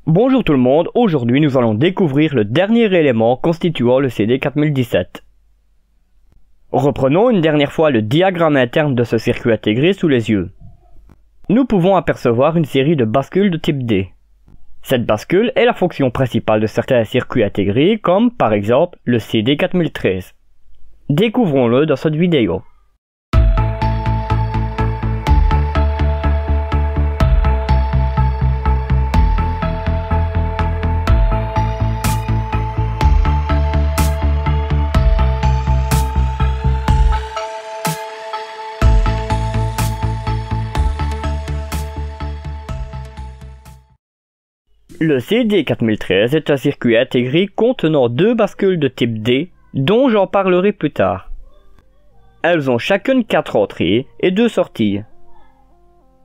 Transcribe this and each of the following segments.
Bonjour tout le monde, aujourd'hui nous allons découvrir le dernier élément constituant le CD 4017. Reprenons une dernière fois le diagramme interne de ce circuit intégré sous les yeux. Nous pouvons apercevoir une série de bascules de type D. Cette bascule est la fonction principale de certains circuits intégrés comme par exemple le CD 4013. Découvrons-le dans cette vidéo. Le CD 4013 est un circuit intégré contenant deux bascules de type D, dont j'en parlerai plus tard. Elles ont chacune 4 entrées et 2 sorties.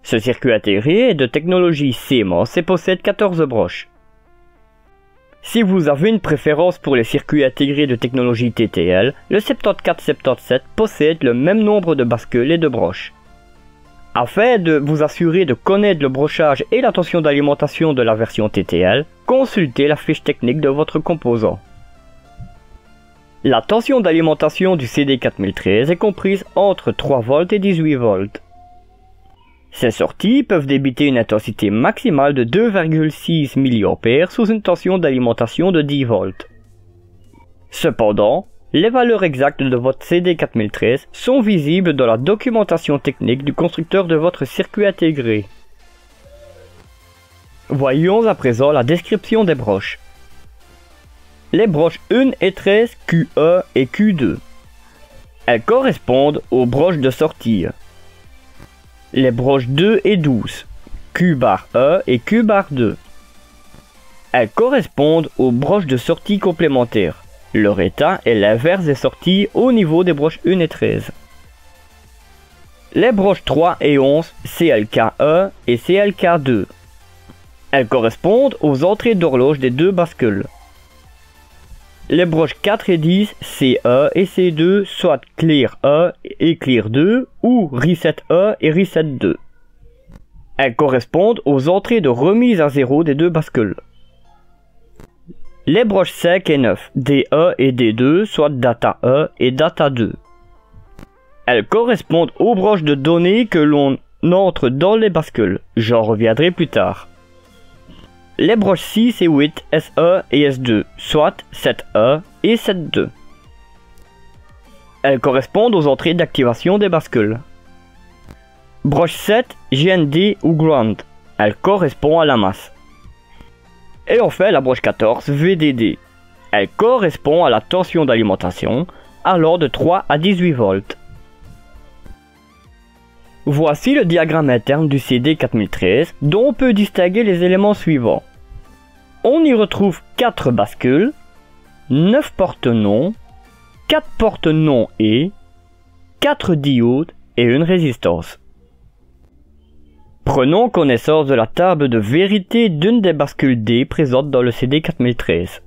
Ce circuit intégré est de technologie CMOS et possède 14 broches. Si vous avez une préférence pour les circuits intégrés de technologie TTL, le 7477 possède le même nombre de bascules et de broches. Afin de vous assurer de connaître le brochage et la tension d'alimentation de la version TTL, consultez la fiche technique de votre composant. La tension d'alimentation du CD 4013 est comprise entre 3 volts et 18 volts. Ces sorties peuvent débiter une intensité maximale de 2,6 mA sous une tension d'alimentation de 10 volts. Cependant, les valeurs exactes de votre CD 4013 sont visibles dans la documentation technique du constructeur de votre circuit intégré. Voyons à présent la description des broches. Les broches 1 et 13 Q1 et Q2. Elles correspondent aux broches de sortie. Les broches 2 et 12 Q'1 et Q'2. Elles correspondent aux broches de sortie complémentaires. Leur état est l'inverse des sorties au niveau des broches 1 et 13. Les broches 3 et 11 CLK1 et CLK2. Elles correspondent aux entrées d'horloge des deux bascules. Les broches 4 et 10 C1 et C2 soit Clear 1 et Clear 2 ou Reset 1 et Reset 2. Elles correspondent aux entrées de remise à zéro des deux bascules. Les broches 5 et 9, D1 et D2, soit Data 1 et Data 2. Elles correspondent aux broches de données que l'on entre dans les bascules. J'en reviendrai plus tard. Les broches 6 et 8, S1 et S2, soit 7.1 et 7.2. Elles correspondent aux entrées d'activation des bascules. Broche 7, GND ou Ground. Elle correspond à la masse. Et enfin la broche 14, VDD. Elle correspond à la tension d'alimentation, allant de 3 à 18 volts. Voici le diagramme interne du CD 4013, dont on peut distinguer les éléments suivants. On y retrouve 4 bascules, 9 portes non, 4 portes non et 4 diodes et une résistance. Prenons connaissance de la table de vérité d'une des bascules D présentes dans le CD 4013.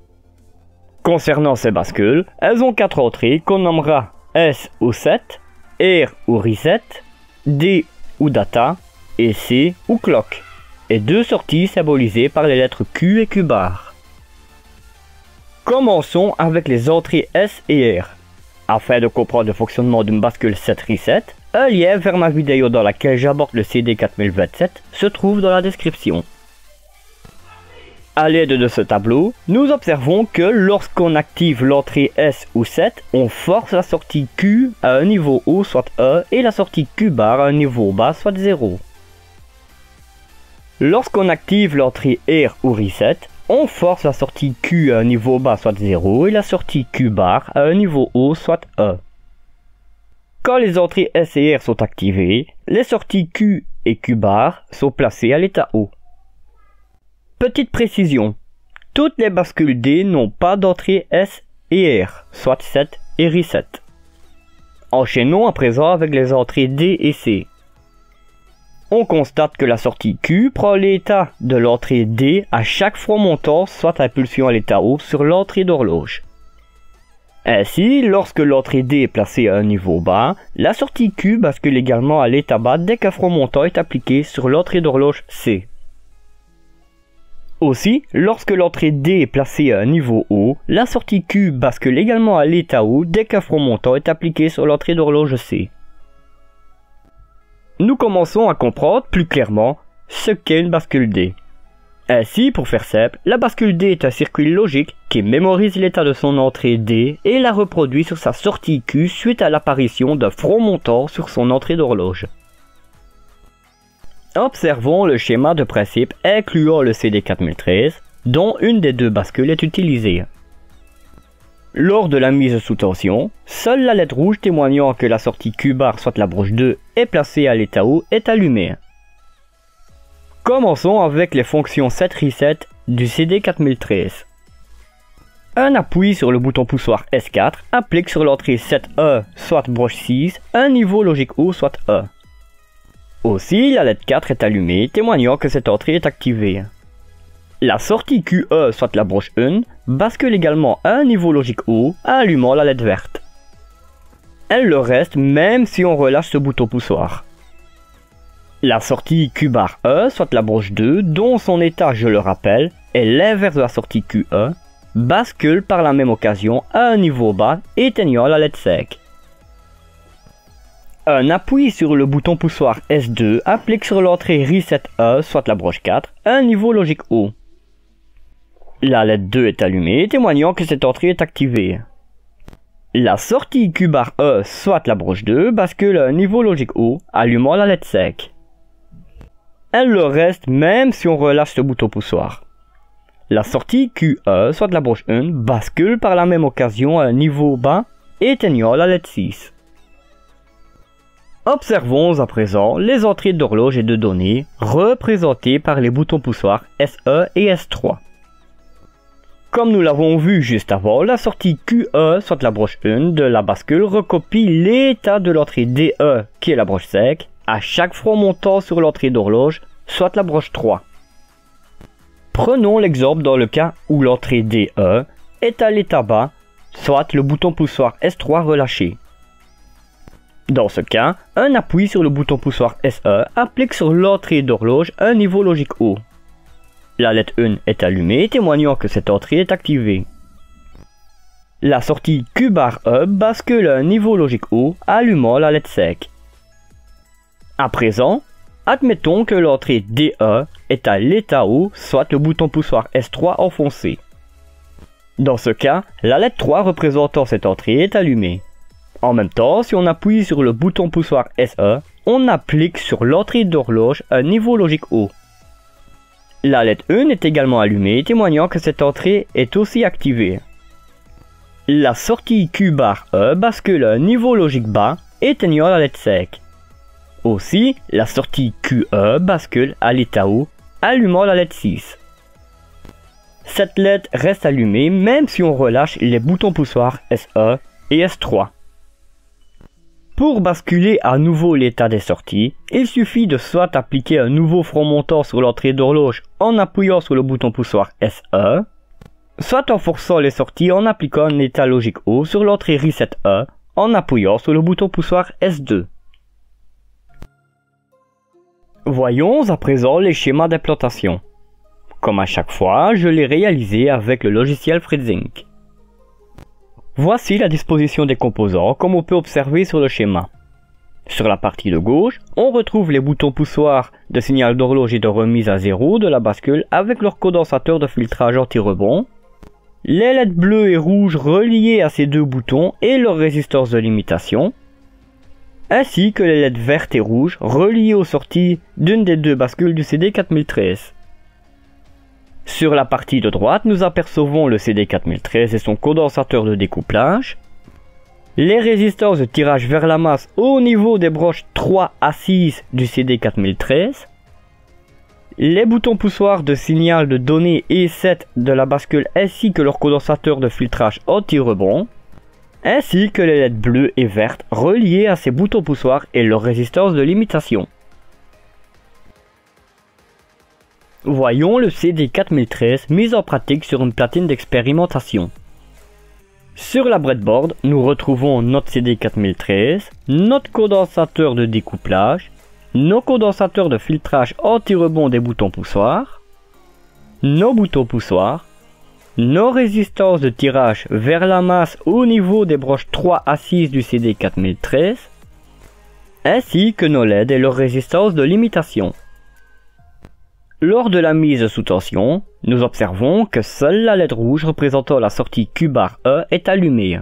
Concernant ces bascules, elles ont 4 entrées qu'on nommera S ou 7, R ou Reset, D ou Data et C ou Clock, et 2 sorties symbolisées par les lettres Q et Q bar. Commençons avec les entrées S et R. Afin de comprendre le fonctionnement d'une bascule 7 Reset, un lien vers ma vidéo dans laquelle j'aborde le CD 4027 se trouve dans la description. À l'aide de ce tableau, nous observons que lorsqu'on active l'entrée S ou 7, on force la sortie Q à un niveau haut soit 1 et la sortie Q bar à un niveau bas soit 0. Lorsqu'on active l'entrée R ou Reset, on force la sortie Q à un niveau bas soit 0 et la sortie Q bar à un niveau haut soit 1. Quand les entrées S et R sont activées, les sorties Q et Q bar sont placées à l'état haut. Petite précision, toutes les bascules D n'ont pas d'entrée S et R, soit 7 et Reset. Enchaînons à présent avec les entrées D et C. On constate que la sortie Q prend l'état de l'entrée D à chaque fois montant, soit impulsion à l'état haut sur l'entrée d'horloge. Ainsi, lorsque l'entrée D est placée à un niveau bas, la sortie Q bascule également à l'état bas dès qu'un front montant est appliqué sur l'entrée d'horloge C. Aussi, lorsque l'entrée D est placée à un niveau haut, la sortie Q bascule également à l'état haut dès qu'un front montant est appliqué sur l'entrée d'horloge C. Nous commençons à comprendre plus clairement ce qu'est une bascule D. Ainsi, pour faire simple, la bascule D est un circuit logique qui mémorise l'état de son entrée D et la reproduit sur sa sortie Q suite à l'apparition d'un front montant sur son entrée d'horloge. Observons le schéma de principe incluant le CD4013, dont une des deux bascules est utilisée. Lors de la mise sous tension, seule la LED rouge témoignant que la sortie Q bar, soit la broche 2, est placée à l'état haut, est allumée. Commençons avec les fonctions set reset du CD4013. Un appui sur le bouton poussoir S4 applique sur l'entrée 7E, soit broche 6, un niveau logique haut, soit E. Aussi, la LED 4 est allumée, témoignant que cette entrée est activée. La sortie QE, soit la broche 1, bascule également à un niveau logique haut, allumant la LED verte. Elle le reste même si on relâche ce bouton poussoir. La sortie Q bar E, soit la broche 2, dont son état, je le rappelle, est l'inverse de la sortie QE, bascule par la même occasion à un niveau bas, éteignant la LED sec. Un appui sur le bouton poussoir S2 applique sur l'entrée Reset E, soit la broche 4, un niveau logique haut. La LED 2 est allumée, témoignant que cette entrée est activée. La sortie Q bar E, soit la broche 2, bascule à un niveau logique haut, allumant la LED sec. Elle le reste même si on relâche ce bouton poussoir. La sortie QE, soit la broche 1, bascule par la même occasion à un niveau bas, éteignant la LED 6. Observons à présent les entrées d'horloge et de données représentées par les boutons poussoirs SE et S3. Comme nous l'avons vu juste avant, la sortie QE, soit la broche 1 de la bascule, recopie l'état de l'entrée DE, qui est la broche sec, à chaque front montant sur l'entrée d'horloge, soit la broche 3. Prenons l'exemple dans le cas où l'entrée DE est à l'état bas, soit le bouton poussoir S3 relâché. Dans ce cas, un appui sur le bouton poussoir SE applique sur l'entrée d'horloge un niveau logique haut. La LED 1 est allumée, témoignant que cette entrée est activée. La sortie Q bar E bascule à un niveau logique haut, allumant la LED sec. À présent, admettons que l'entrée DE est à l'état haut, soit le bouton poussoir S3 enfoncé. Dans ce cas, la LED 3 représentant cette entrée est allumée. En même temps, si on appuie sur le bouton poussoir SE, on applique sur l'entrée d'horloge un niveau logique haut. La LED 1 est également allumée, témoignant que cette entrée est aussi activée. La sortie Q bar E bascule à un niveau logique bas, éteignant la LED sec. Aussi, la sortie QE bascule à l'état haut, allumant la LED 6. Cette LED reste allumée même si on relâche les boutons poussoirs SE et S3. Pour basculer à nouveau l'état des sorties, il suffit de soit appliquer un nouveau front montant sur l'entrée d'horloge en appuyant sur le bouton poussoir SE, soit en forçant les sorties en appliquant un état logique haut sur l'entrée Reset E en appuyant sur le bouton poussoir S2. Voyons à présent les schémas d'implantation. Comme à chaque fois, je l'ai réalisé avec le logiciel FreeZync. Voici la disposition des composants comme on peut observer sur le schéma. Sur la partie de gauche, on retrouve les boutons poussoirs de signal d'horloge et de remise à zéro de la bascule avec leur condensateur de filtrage anti-rebond, les LED bleus et rouges reliés à ces deux boutons et leur résistance de limitation, ainsi que les LED vertes et rouges reliées aux sorties d'une des deux bascules du CD4013. Sur la partie de droite, nous apercevons le CD4013 et son condensateur de découplage, les résistances de tirage vers la masse au niveau des broches 3 à 6 du CD4013, les boutons poussoirs de signal de données E7 de la bascule ainsi que leur condensateur de filtrage anti-rebond, ainsi que les LED bleues et vertes reliées à ces boutons poussoirs et leur résistance de limitation. Voyons le CD4013 mis en pratique sur une platine d'expérimentation. Sur la breadboard, nous retrouvons notre CD4013, notre condensateur de découplage, nos condensateurs de filtrage anti-rebond des boutons poussoirs, nos boutons poussoirs, nos résistances de tirage vers la masse au niveau des broches 3 à 6 du CD 4013, ainsi que nos LED et leurs résistances de limitation. Lors de la mise sous tension, nous observons que seule la LED rouge représentant la sortie Q/E est allumée.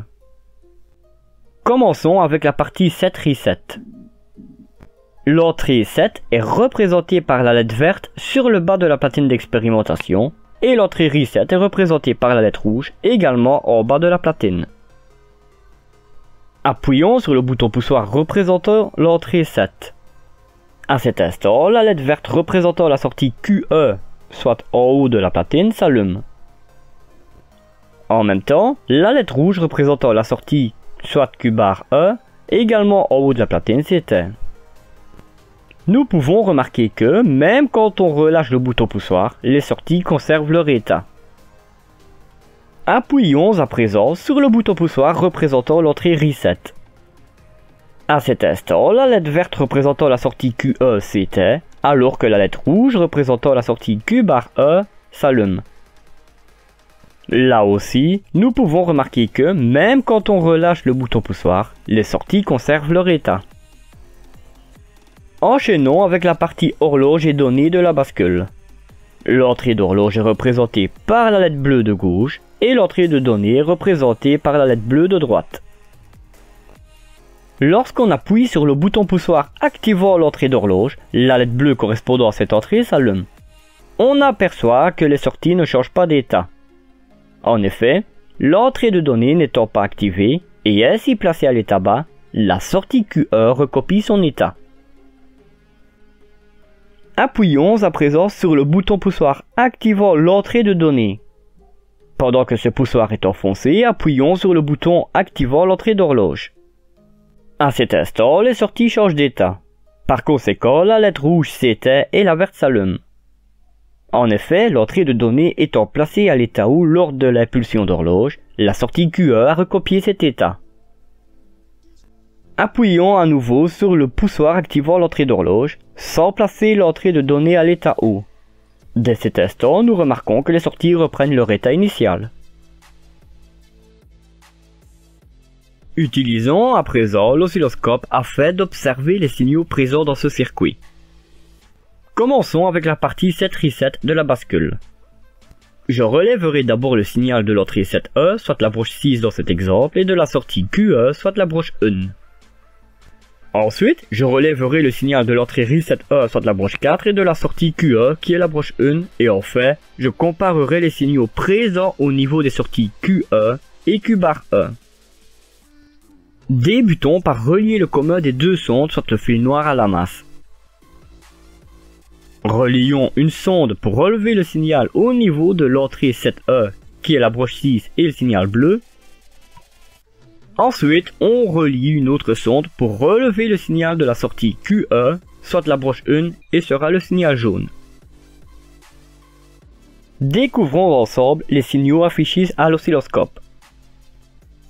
Commençons avec la partie set reset. L'entrée 7 est représentée par la LED verte sur le bas de la platine d'expérimentation et l'entrée reset est représentée par la LED rouge également en bas de la platine. Appuyons sur le bouton poussoir représentant l'entrée 7. À cet instant, la LED verte représentant la sortie QE, soit en haut de la platine, s'allume. En même temps, la LED rouge représentant la sortie, soit Q/E, également en haut de la platine, s'éteint. Nous pouvons remarquer que, même quand on relâche le bouton poussoir, les sorties conservent leur état. Appuyons à présent sur le bouton poussoir représentant l'entrée Reset. À cet instant, la LED verte représentant la sortie QE s'éteint, alors que la LED rouge représentant la sortie Q/E s'allume. Là aussi, nous pouvons remarquer que, même quand on relâche le bouton poussoir, les sorties conservent leur état. Enchaînons avec la partie horloge et données de la bascule. L'entrée d'horloge est représentée par la LED bleue de gauche et l'entrée de données est représentée par la LED bleue de droite. Lorsqu'on appuie sur le bouton poussoir activant l'entrée d'horloge, la LED bleue correspondant à cette entrée s'allume. On aperçoit que les sorties ne changent pas d'état. En effet, l'entrée de données n'étant pas activée et ainsi placée à l'état bas, la sortie QE recopie son état. Appuyons à présent sur le bouton poussoir activant l'entrée de données. Pendant que ce poussoir est enfoncé, appuyons sur le bouton activant l'entrée d'horloge. À cet instant, les sorties changent d'état. Par conséquent, la LED rouge s'éteint et la verte s'allume. En effet, l'entrée de données étant placée à l'état où lors de l'impulsion d'horloge, la sortie QE a recopié cet état. Appuyons à nouveau sur le poussoir activant l'entrée d'horloge, sans placer l'entrée de données à l'état haut. Dès cet instant, nous remarquons que les sorties reprennent leur état initial. Utilisons à présent l'oscilloscope afin d'observer les signaux présents dans ce circuit. Commençons avec la partie set reset de la bascule. Je relèverai d'abord le signal de l'entrée 7E, soit la broche 6 dans cet exemple, et de la sortie QE, soit la broche 1. Ensuite, je relèverai le signal de l'entrée Reset-E, soit la broche 4, et de la sortie QE, qui est la broche 1, et enfin, je comparerai les signaux présents au niveau des sorties QE et Q/E. Débutons par relier le commun des deux sondes, soit le fil noir à la masse. Relions une sonde pour relever le signal au niveau de l'entrée 7E, qui est la broche 6 et le signal bleu. Ensuite, on relie une autre sonde pour relever le signal de la sortie QE, soit la broche 1 et sera le signal jaune. Découvrons ensemble les signaux affichés à l'oscilloscope.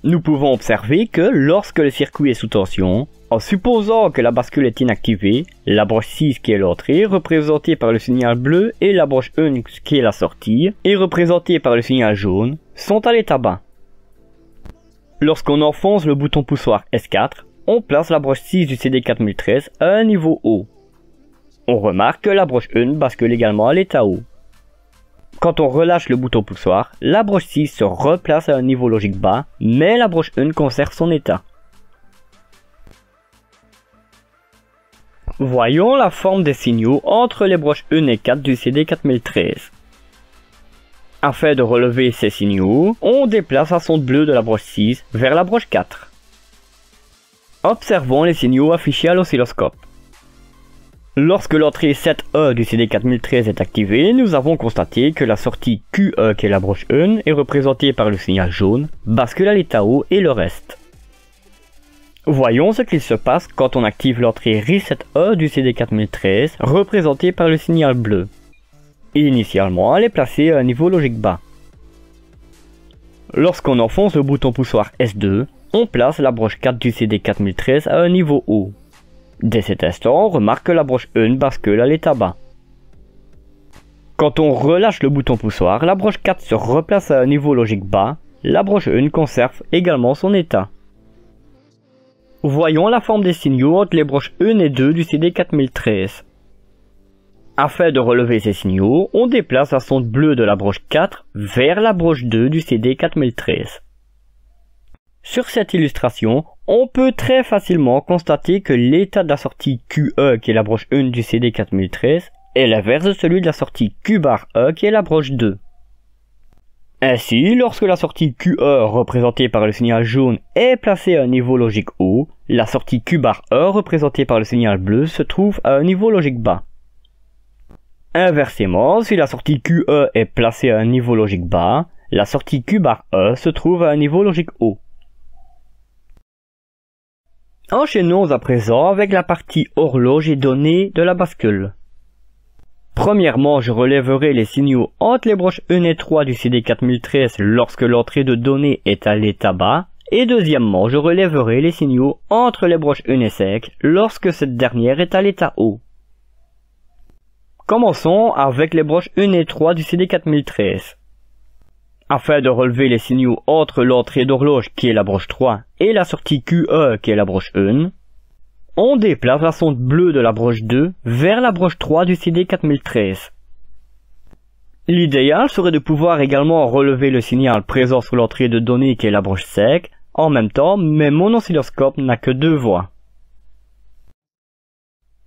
Nous pouvons observer que lorsque le circuit est sous tension, en supposant que la bascule est inactivée, la broche 6 qui est l'entrée, représentée par le signal bleu, et la broche 1 qui est la sortie, et représentée par le signal jaune, sont à l'état bas. Lorsqu'on enfonce le bouton poussoir S4, on place la broche 6 du CD 4013 à un niveau haut. On remarque que la broche 1 bascule également à l'état haut. Quand on relâche le bouton poussoir, la broche 6 se replace à un niveau logique bas, mais la broche 1 conserve son état. Voyons la forme des signaux entre les broches 1 et 4 du CD 4013. Afin de relever ces signaux, on déplace la sonde bleue de la broche 6 vers la broche 4. Observons les signaux affichés à l'oscilloscope. Lorsque l'entrée 7E du CD 4013 est activée, nous avons constaté que la sortie QE, qui est la broche 1, est représentée par le signal jaune, bascule à l'état haut et le reste. Voyons ce qu'il se passe quand on active l'entrée Reset-E du CD 4013, représentée par le signal bleu. Initialement, elle est placée à un niveau logique bas. Lorsqu'on enfonce le bouton poussoir S2, on place la broche 4 du CD 4013 à un niveau haut. Dès cet instant, on remarque que la broche 1 bascule à l'état bas. Quand on relâche le bouton poussoir, la broche 4 se replace à un niveau logique bas, la broche 1 conserve également son état. Voyons la forme des signaux entre les broches 1 et 2 du CD 4013. Afin de relever ces signaux, on déplace la sonde bleue de la broche 4 vers la broche 2 du CD 4013. Sur cette illustration, on peut très facilement constater que l'état de la sortie QE, qui est la broche 1 du CD 4013, est l'inverse de celui de la sortie Q-E, qui est la broche 2. Ainsi, lorsque la sortie QE, représentée par le signal jaune, est placée à un niveau logique haut, la sortie Q-E, représentée par le signal bleu, se trouve à un niveau logique bas. Inversement, si la sortie QE est placée à un niveau logique bas, la sortie Q-E se trouve à un niveau logique haut. Enchaînons à présent avec la partie horloge et données de la bascule. Premièrement, je relèverai les signaux entre les broches 1 et 3 du CD 4013 lorsque l'entrée de données est à l'état bas, et deuxièmement, je relèverai les signaux entre les broches 1 et 5 lorsque cette dernière est à l'état haut. Commençons avec les broches 1 et 3 du CD 4013. Afin de relever les signaux entre l'entrée d'horloge qui est la broche 3 et la sortie QE qui est la broche 1, on déplace la sonde bleue de la broche 2 vers la broche 3 du CD 4013. L'idéal serait de pouvoir également relever le signal présent sur l'entrée de données qui est la broche 5 en même temps, mais mon oscilloscope n'a que 2 voies.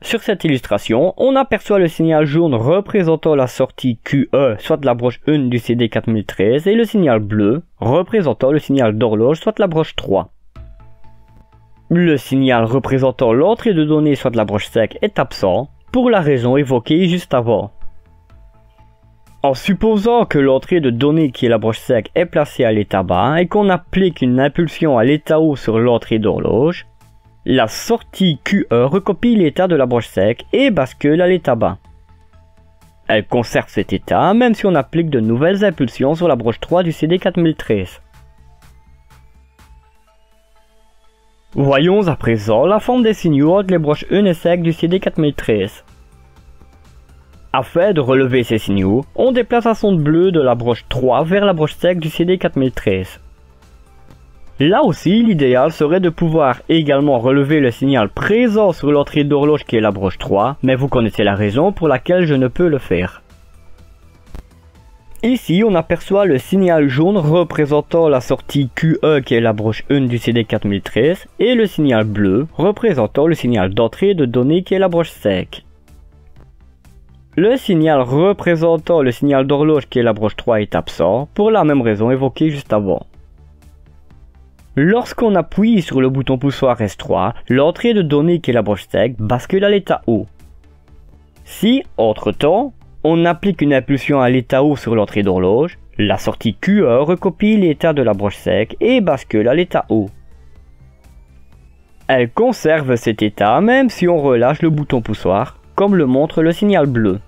Sur cette illustration, on aperçoit le signal jaune représentant la sortie QE, soit de la broche 1 du CD 4013, et le signal bleu représentant le signal d'horloge, soit de la broche 3. Le signal représentant l'entrée de données, soit de la broche 5, est absent, pour la raison évoquée juste avant. En supposant que l'entrée de données qui est la broche 5 est placée à l'état bas et qu'on applique une impulsion à l'état haut sur l'entrée d'horloge, la sortie QE recopie l'état de la broche 5 et bascule à l'état bas. Elle conserve cet état même si on applique de nouvelles impulsions sur la broche 3 du CD 4013. Voyons à présent la forme des signaux entre les broches 1 et 5 du CD 4013. Afin de relever ces signaux, on déplace la sonde bleue de la broche 3 vers la broche 5 du CD 4013. Là aussi, l'idéal serait de pouvoir également relever le signal présent sur l'entrée d'horloge qui est la broche 3, mais vous connaissez la raison pour laquelle je ne peux le faire. Ici, on aperçoit le signal jaune représentant la sortie QE qui est la broche 1 du CD 4013 et le signal bleu représentant le signal d'entrée de données qui est la broche 5. Le signal représentant le signal d'horloge qui est la broche 3 est absent pour la même raison évoquée juste avant. Lorsqu'on appuie sur le bouton poussoir S3, l'entrée de données qui est la broche 5 bascule à l'état haut. Si, entre-temps, on applique une impulsion à l'état haut sur l'entrée d'horloge, la sortie QE recopie l'état de la broche 5 et bascule à l'état haut. Elle conserve cet état même si on relâche le bouton poussoir, comme le montre le signal bleu.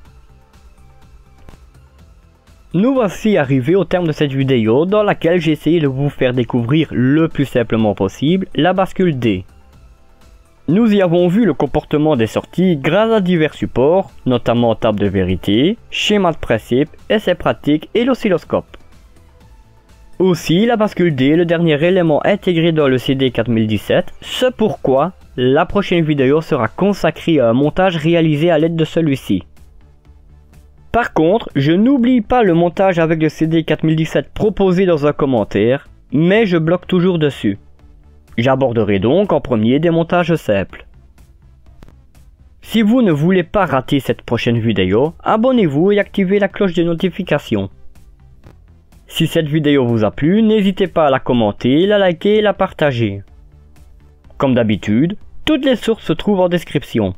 Nous voici arrivés au terme de cette vidéo dans laquelle j'ai essayé de vous faire découvrir le plus simplement possible la bascule D. Nous y avons vu le comportement des sorties grâce à divers supports, notamment table de vérité, schéma de principe, essai pratique et l'oscilloscope. Aussi, la bascule D est le dernier élément intégré dans le CD 4017, ce pourquoi la prochaine vidéo sera consacrée à un montage réalisé à l'aide de celui-ci. Par contre, je n'oublie pas le montage avec le CD 4017 proposé dans un commentaire, mais je bloque toujours dessus. J'aborderai donc en premier des montages simples. Si vous ne voulez pas rater cette prochaine vidéo, abonnez-vous et activez la cloche de notification. Si cette vidéo vous a plu, n'hésitez pas à la commenter, la liker et la partager. Comme d'habitude, toutes les sources se trouvent en description.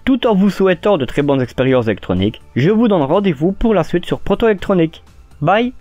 Tout en vous souhaitant de très bonnes expériences électroniques, je vous donne rendez-vous pour la suite sur Proto Électronique. Bye!